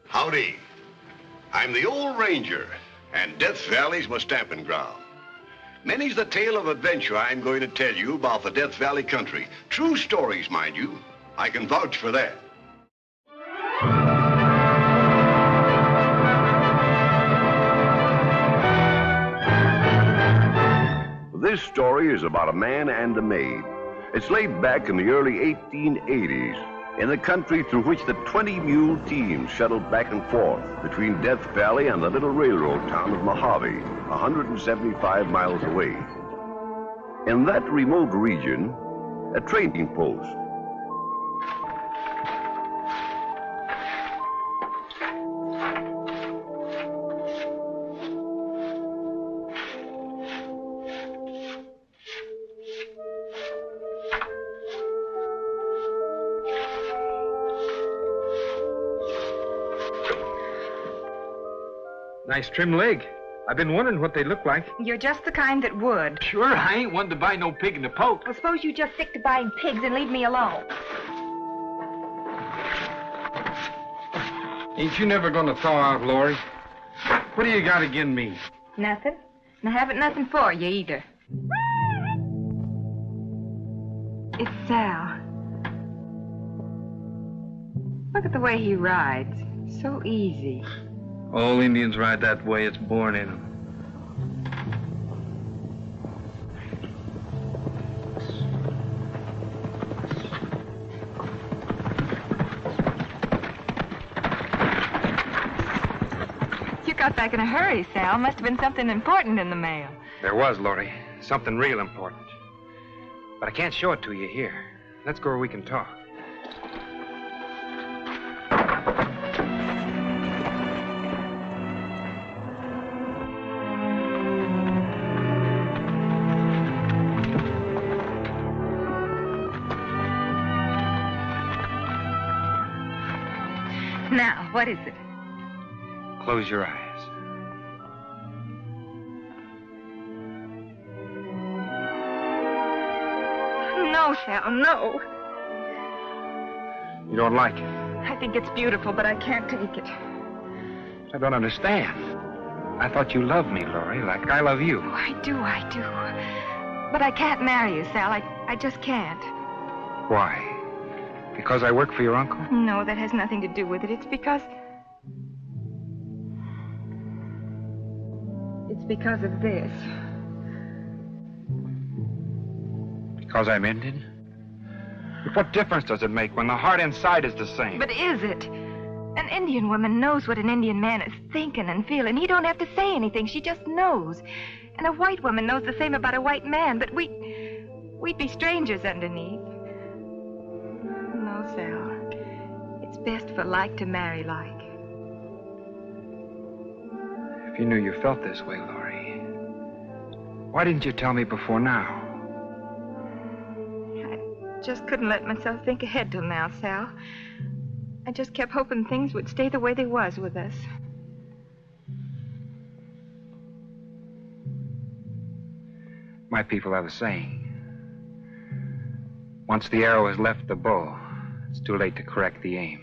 Howdy. I'm the old ranger, and Death Valley's my stamping ground. Many's the tale of adventure I'm going to tell you about the Death Valley country. True stories, mind you. I can vouch for that. This story is about a man and a maid. It's laid back in the early 1880s. In the country through which the 20-mule team shuttled back and forth between Death Valley and the little railroad town of Mojave, 175 miles away. In that remote region, a trading post. Nice trim leg. I've been wondering what they look like. You're just the kind that would. Sure, I ain't one to buy no pig in the poke. Well, suppose you just stick to buying pigs and leave me alone. Ain't you never gonna thaw out, Lori? What do you got again me? Nothing. And I haven't nothing for you either. It's Sal. Look at the way he rides. So easy. All Indians ride that way. It's born in them. You got back in a hurry, Sal. Must have been something important in the mail. There was, Lori. Something real important. But I can't show it to you here. Let's go where we can talk. Now, what is it? Close your eyes. No, Sal, no. You don't like it? I think it's beautiful, but I can't take it. I don't understand. I thought you loved me, Lori, like I love you. Oh, I do. But I can't marry you, Sal. I just can't. Why? Because I work for your uncle? No, that has nothing to do with it. It's because of this. Because I'm Indian? But what difference does it make when the heart inside is the same? But is it? An Indian woman knows what an Indian man is thinking and feeling. He don't have to say anything. She just knows. And a white woman knows the same about a white man, but we'd be strangers underneath. No, Sal. It's best for like to marry like. If you knew you felt this way, Lori, why didn't you tell me before now? I just couldn't let myself think ahead till now, Sal. I just kept hoping things would stay the way they was with us. My people have a saying. Once the arrow has left the bow, it's too late to correct the aim.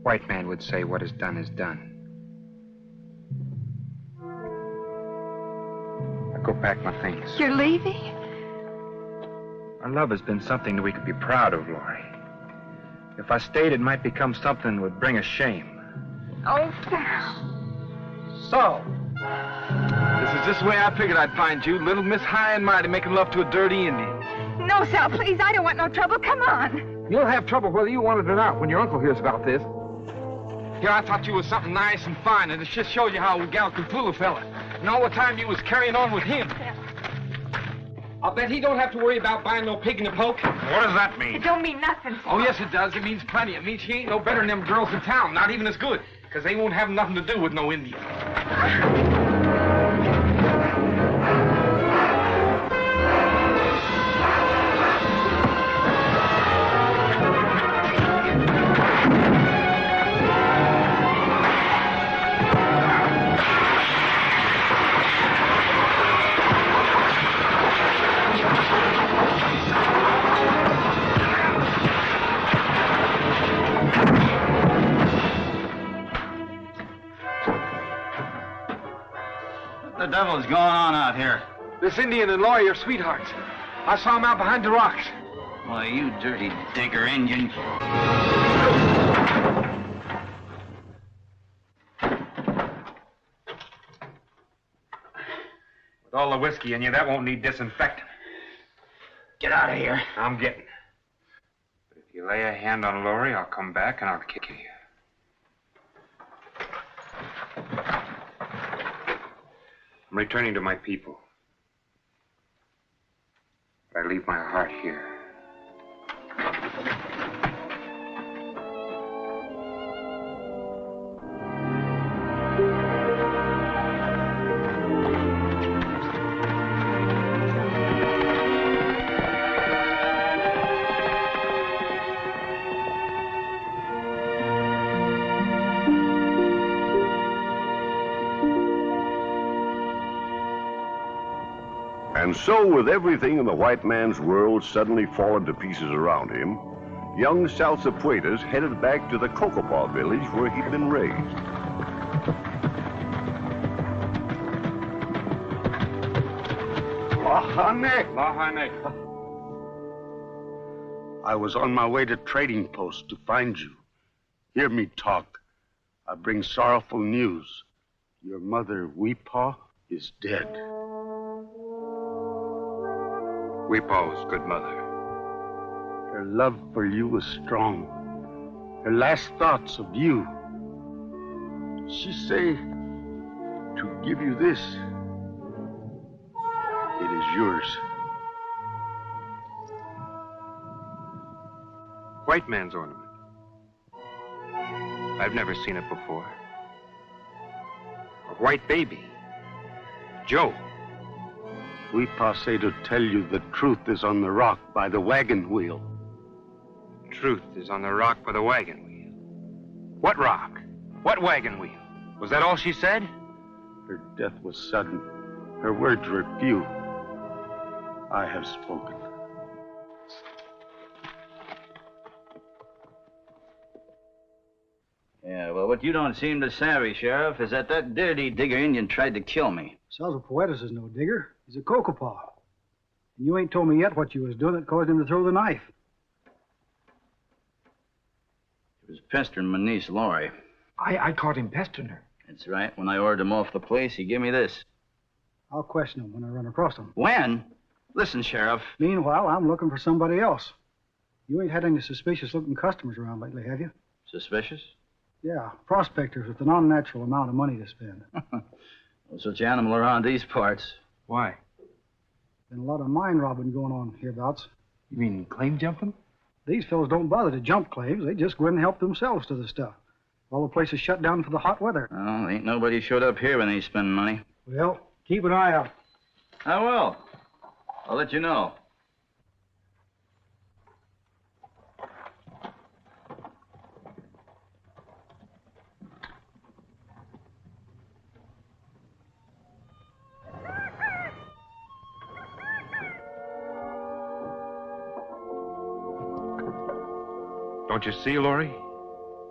White man would say what is done is done. I'll go pack my things. You're leaving? Our love has been something that we could be proud of, Lori. If I stayed, it might become something that would bring us shame. Oh, Sal. So, this is just the way I figured I'd find you, little Miss High and Mighty, making love to a dirty Indian. No, Sal, please, I don't want no trouble. Come on. You'll have trouble whether you want it or not when your uncle hears about this. Here, I thought you was something nice and fine, and it just shows you how a gal can fool a fella. And all the time you was carrying on with him. Yeah. I'll bet he don't have to worry about buying no pig in the poke. What does that mean? It don't mean nothing, Sal. Oh, yes, it does. It means plenty. It means she ain't no better than them girls in town, not even as good, because they won't have nothing to do with no Indian. devil's going on out here? This Indian and lawyer are sweethearts. I saw him out behind the rocks. Why, you dirty digger Indian. With all the whiskey in you, that won't need disinfectant. Get out of here. I'm getting. But if you lay a hand on Laurie, I'll come back and I'll kick you. I'm returning to my people. But I leave my heart here. And so, with everything in the white man's world suddenly fallen to pieces around him, young Salsapuetas headed back to the Cocopa village where he'd been raised. Lahane. I was on my way to trading post to find you. Hear me talk. I bring sorrowful news. Your mother, Weepaw, is dead. Weepaw was good mother. Her love for you was strong. Her last thoughts of you. She say to give you this. It is yours. White man's ornament. I've never seen it before. A white baby. Joe. Weepaw say to tell you the truth is on the rock by the wagon wheel. Truth is on the rock by the wagon wheel. What rock? What wagon wheel? Was that all she said? Her death was sudden. Her words were few. I have spoken. Yeah, well, what you don't seem to savvy, Sheriff, is that dirty digger Indian tried to kill me. Salsapuetas is no digger. He's a Cocopa. And you ain't told me yet what you was doing that caused him to throw the knife. He was pestering my niece, Laurie. I caught him pestering her. That's right. When I ordered him off the place, he gave me this. I'll question him when I run across him. When? Listen, Sheriff. Meanwhile, I'm looking for somebody else. You ain't had any suspicious-looking customers around lately, have you? Suspicious? Yeah, prospectors with an unnatural amount of money to spend. No such animal around these parts. Why? Been a lot of mine robbing going on hereabouts. You mean claim jumping? These fellows don't bother to jump claims. They just go in and help themselves to the stuff. All the place is shut down for the hot weather. Well, ain't nobody showed up here when they spend money. Well, keep an eye out. I will. I'll let you know. Don't you see, Laurie?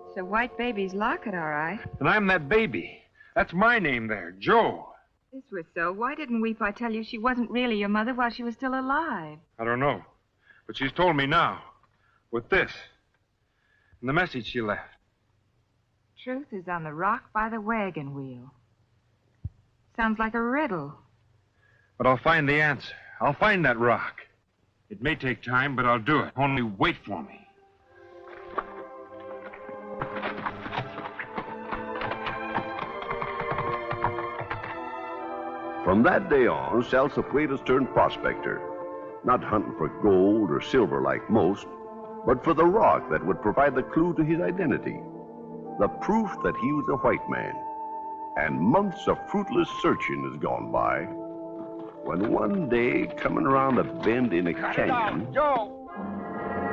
It's a white baby's locket, all right. And I'm that baby. That's my name there, Joe. This was so. Why didn't Weepaw tell you she wasn't really your mother while she was still alive? I don't know. But she's told me now. With this. And the message she left. Truth is on the rock by the wagon wheel. Sounds like a riddle. But I'll find the answer. I'll find that rock. It may take time, but I'll do it. Only wait for me. From that day on, Salsapuetas turned prospector, not hunting for gold or silver like most, but for the rock that would provide the clue to his identity, the proof that he was a white man. And months of fruitless searching has gone by, when one day, coming around a bend in a canyon... Joe!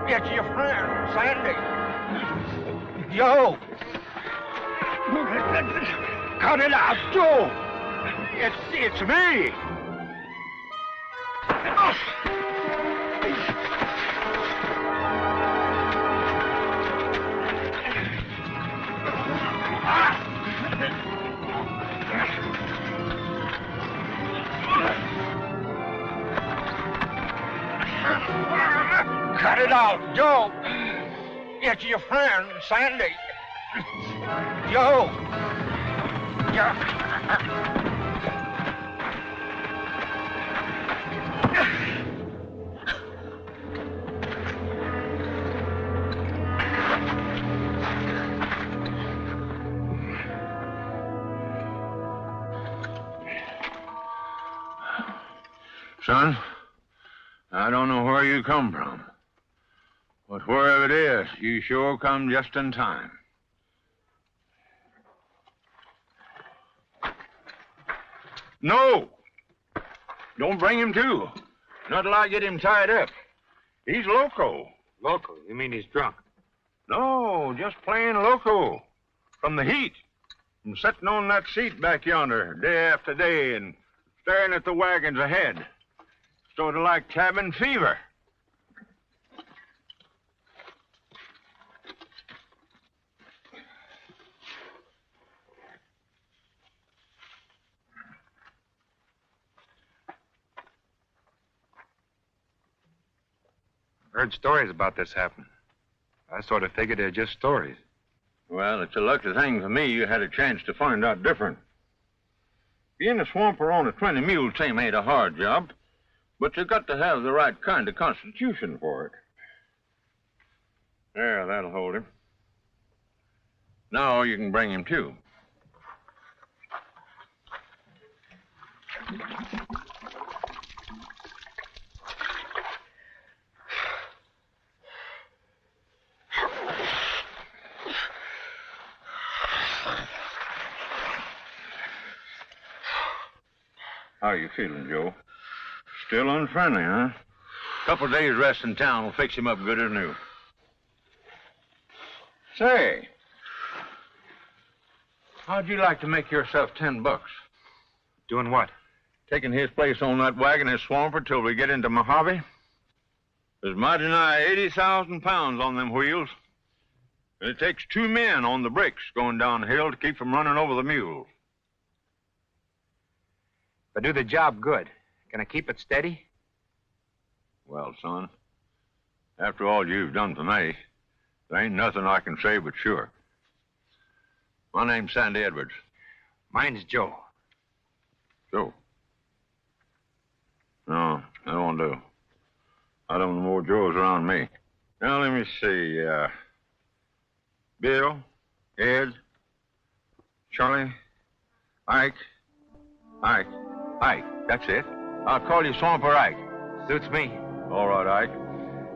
It's your friend, Sandy. Joe! Cut it out, Joe! It's me! Cut it out, Joe. It's your friend, Sandy. Joe. Son, I don't know where you come from, but wherever it is, you sure come just in time. No! Don't bring him too. Not till I get him tied up. He's loco. Loco? You mean he's drunk? No, just plain loco. From the heat. From sitting on that seat back yonder day after day and staring at the wagons ahead. Sort of like cabin fever. I've heard stories about this happening. I sort of figured they're just stories. Well, it's a lucky thing for me you had a chance to find out different. Being a swamper on a 20-mule team ain't a hard job, but you got to have the right kind of constitution for it. There, that'll hold him. Now you can bring him to. How you feeling, Joe? Still unfriendly, huh? Couple days rest in town will fix him up good as new. Say, how'd you like to make yourself $10? Doing what? Taking his place on that wagon as swamper till we get into Mojave? There's mighty nigh 80,000 pounds on them wheels. And it takes 2 men on the bricks going downhill to keep from running over the mules. If I do the job good, can I keep it steady? Well, son, after all you've done for me, there ain't nothing I can say but sure. My name's Sandy Edwards. Mine's Joe. Joe? No, that won't do. I don't know more Joes around me. Now, let me see. Bill, Ed, Charlie, Ike. Ike, that's it. I'll call you Swamper Ike. Suits me. All right, Ike.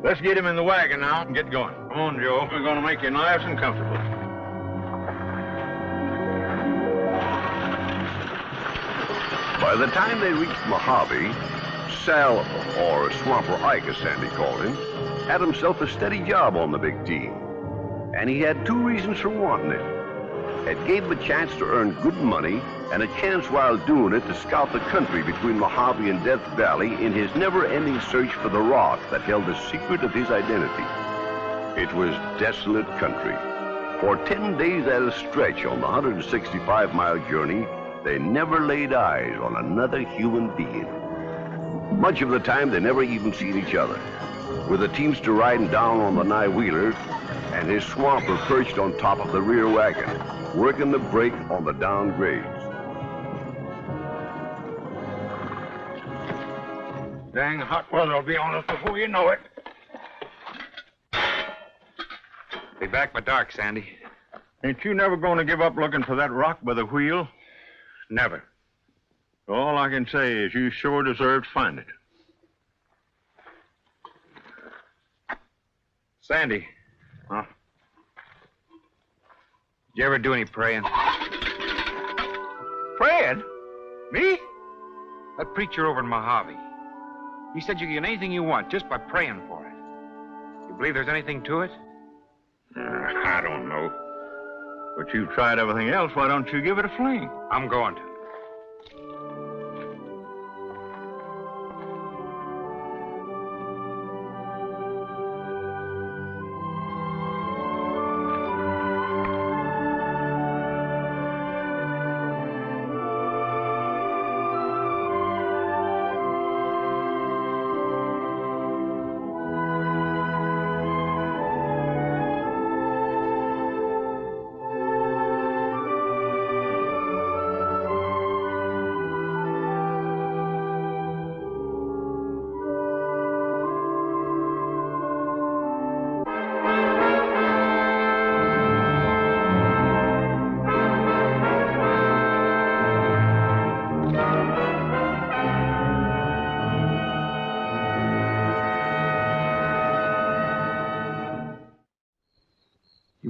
Let's get him in the wagon now and get going. Come on, Joe. We're going to make you nice and comfortable. By the time they reached Mojave, Sal, or Swamper Ike, as Sandy called him, had himself a steady job on the big team. And he had 2 reasons for wanting it. It gave him a chance to earn good money and a chance while doing it to scout the country between Mojave and Death Valley in his never-ending search for the rock that held the secret of his identity. It was desolate country. For 10 days at a stretch on the 165-mile journey, they never laid eyes on another human being. Much of the time, they never even seen each other, with the teamster riding down on the nigh-wheeler and his swamper perched on top of the rear wagon, working the brake on the down grades. Dang hot weather will be on us before you know it. Be back by dark, Sandy. Ain't you never going to give up looking for that rock by the wheel? Never. All I can say is you sure deserve to find it. Sandy. Huh? Did you ever do any praying? Fred? Me? That preacher over in Mojave. He said you can get anything you want just by praying for it. You believe there's anything to it? I don't know. But you've tried everything else. Why don't you give it a fling? I'm going to.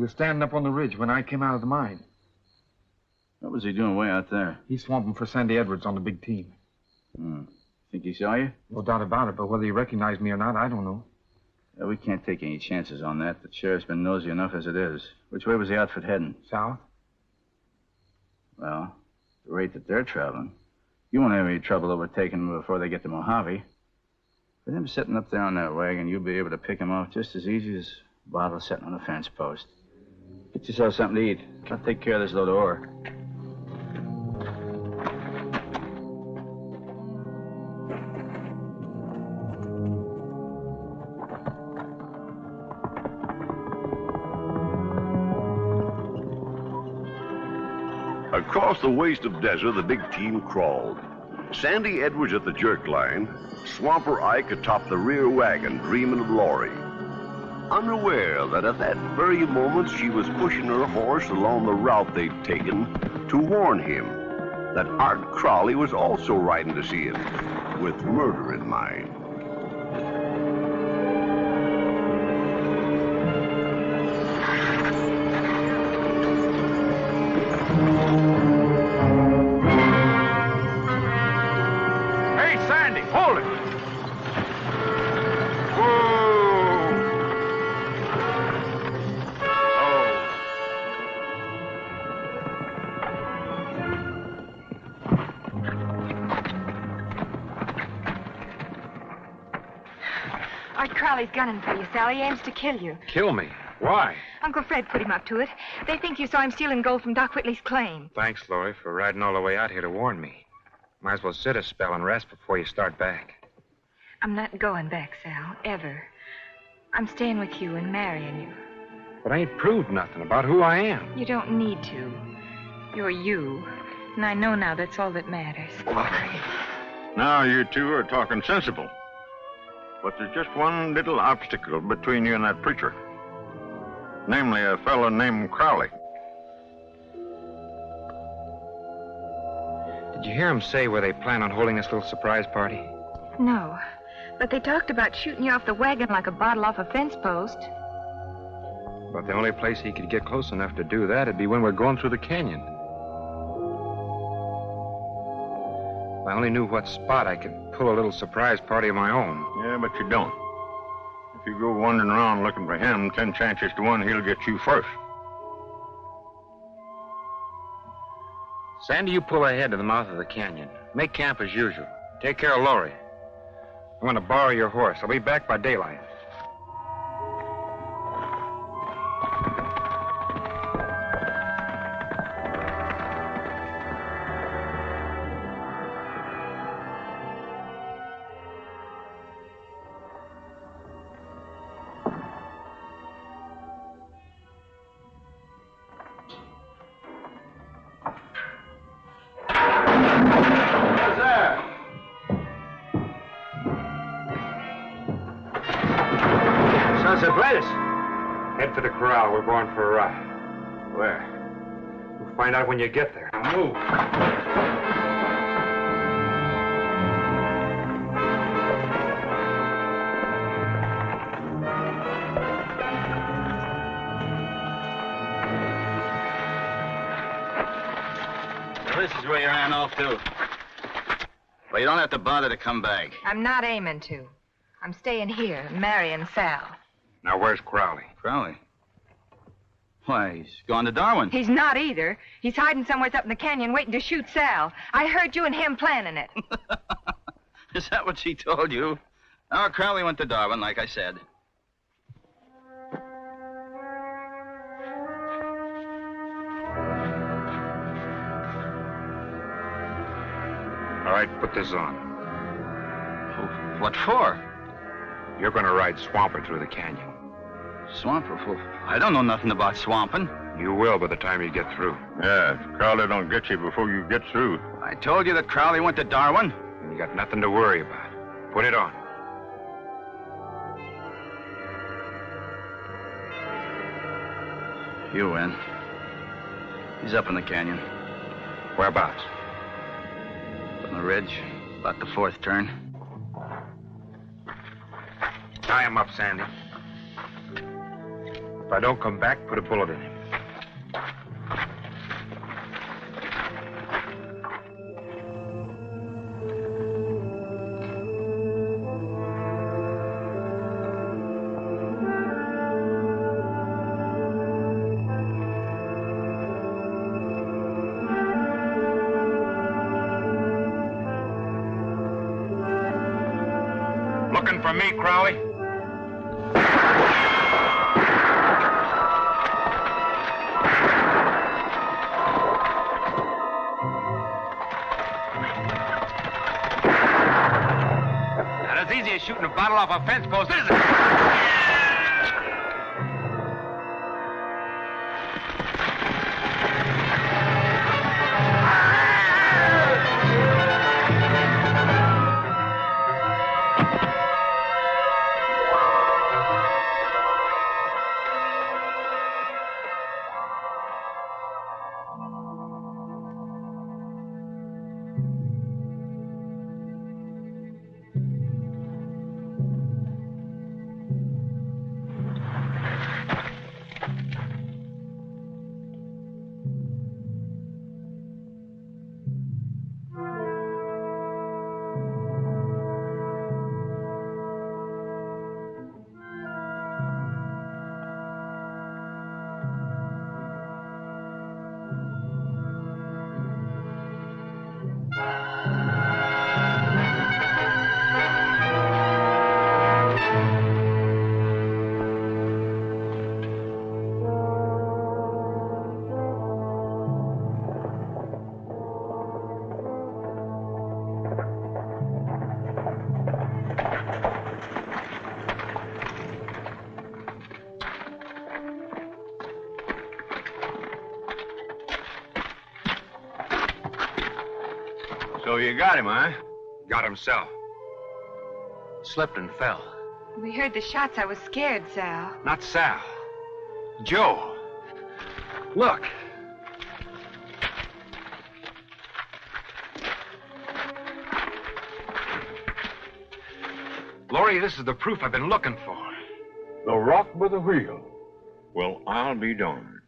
was standing up on the ridge when I came out of the mine. What was he doing way out there? He's swamping for Sandy Edwards on the big team. Think he saw you? No doubt about it, but whether he recognized me or not, I don't know. Yeah, we can't take any chances on that. The sheriff's been nosy enough as it is. Which way was the outfit heading? South? Well, at the rate that they're traveling, you won't have any trouble overtaking them before they get to Mojave. With them sitting up there on that wagon, you'll be able to pick them off just as easy as a bottle sitting on a fence post. Get yourself something to eat. I'll take care of this load of ore. Across the waste of desert, the big team crawled. Sandy Edwards at the jerk line, Swamper Ike atop the rear wagon, dreaming of Laurie. Unaware that at that very moment she was pushing her horse along the route they'd taken to warn him that Art Crowley was also riding to see him, with murder in mind. Hey, Sandy, hold it! Art Crowley's gunning for you, Sally. He aims to kill you. Kill me? Why? Uncle Fred put him up to it. They think you saw him stealing gold from Doc Whitley's claim. Thanks, Laurie, for riding all the way out here to warn me. Might as well sit a spell and rest before you start back. I'm not going back, Sal, ever. I'm staying with you and marrying you. But I ain't proved nothing about who I am. You don't need to. You're you. And I know now that's all that matters. Now you two are talking sensible. But there's just one little obstacle between you and that preacher. Namely, a fellow named Crowley. Did you hear him say where they plan on holding this little surprise party? No. But they talked about shooting you off the wagon like a bottle off a fence post. But the only place he could get close enough to do that would be when we're going through the canyon. If I only knew what spot I could pull a little surprise party of my own. Yeah, but you don't. If you go wandering around looking for him, 10 chances to 1 he'll get you first. Sandy, you pull ahead to the mouth of the canyon. Make camp as usual. Take care of Laurie. I'm going to borrow your horse. I'll be back by daylight. Head for the corral. We're going for a ride. Where? We'll find out when you get there. Now move. Well, this is where you ran off to. Well, you don't have to bother to come back. I'm not aiming to. I'm staying here, marrying Sal. Now, where's Crowley? Crowley? Why, he's gone to Darwin. He's not either. He's hiding somewhere up in the canyon waiting to shoot Sal. I heard you and him planning it. Is that what she told you? Oh, Crowley went to Darwin, like I said. All right, put this on. What for? You're going to ride Swamper through the canyon. Swamper? I don't know nothing about swamping. You will by the time you get through. Yeah, if Crowley don't get you before you get through. I told you that Crowley went to Darwin. And you got nothing to worry about. Put it on. You win. He's up in the canyon. Whereabouts? On the ridge, about the 4th turn. Tie him up, Sandy. If I don't come back, put a bullet in him. Looking for me, Crowley? Not as easy as shooting a bottle off a fence post, is it? So you got him, huh? Got him, Sal. Slipped and fell. We heard the shots. I was scared, Sal. Not Sal. Joe. Look. Laurie, this is the proof I've been looking for. The rock with the wheel. Well, I'll be darned.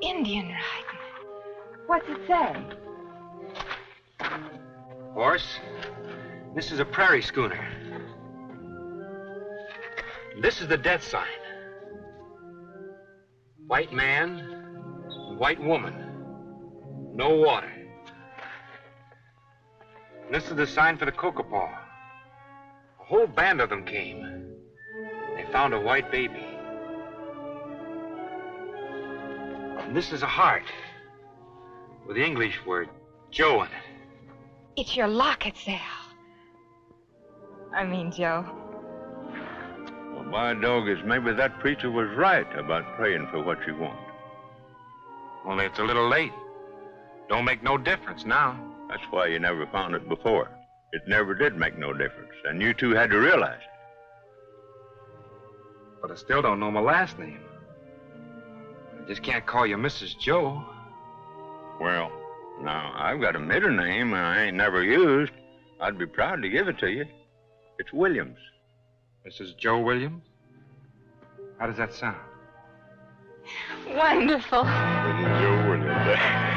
Indian riding. What's it say? Horse, this is a prairie schooner. This is the death sign. White man, white woman. No water. And this is the sign for the Kokopaw. A whole band of them came. They found a white baby. And this is a heart with the English word Joe in it. It's your locket, Sal. I mean, Joe. Well, by doggers, maybe that preacher was right about praying for what you want. Only it's a little late. Don't make no difference now. That's why you never found it before. It never did make no difference, and you two had to realize it. But I still don't know my last name. I just can't call you Mrs. Joe. Well, now, I've got a middle name I ain't never used. I'd be proud to give it to you. It's Williams. Mrs. Joe Williams? How does that sound? Wonderful. Mrs. Joe Williams.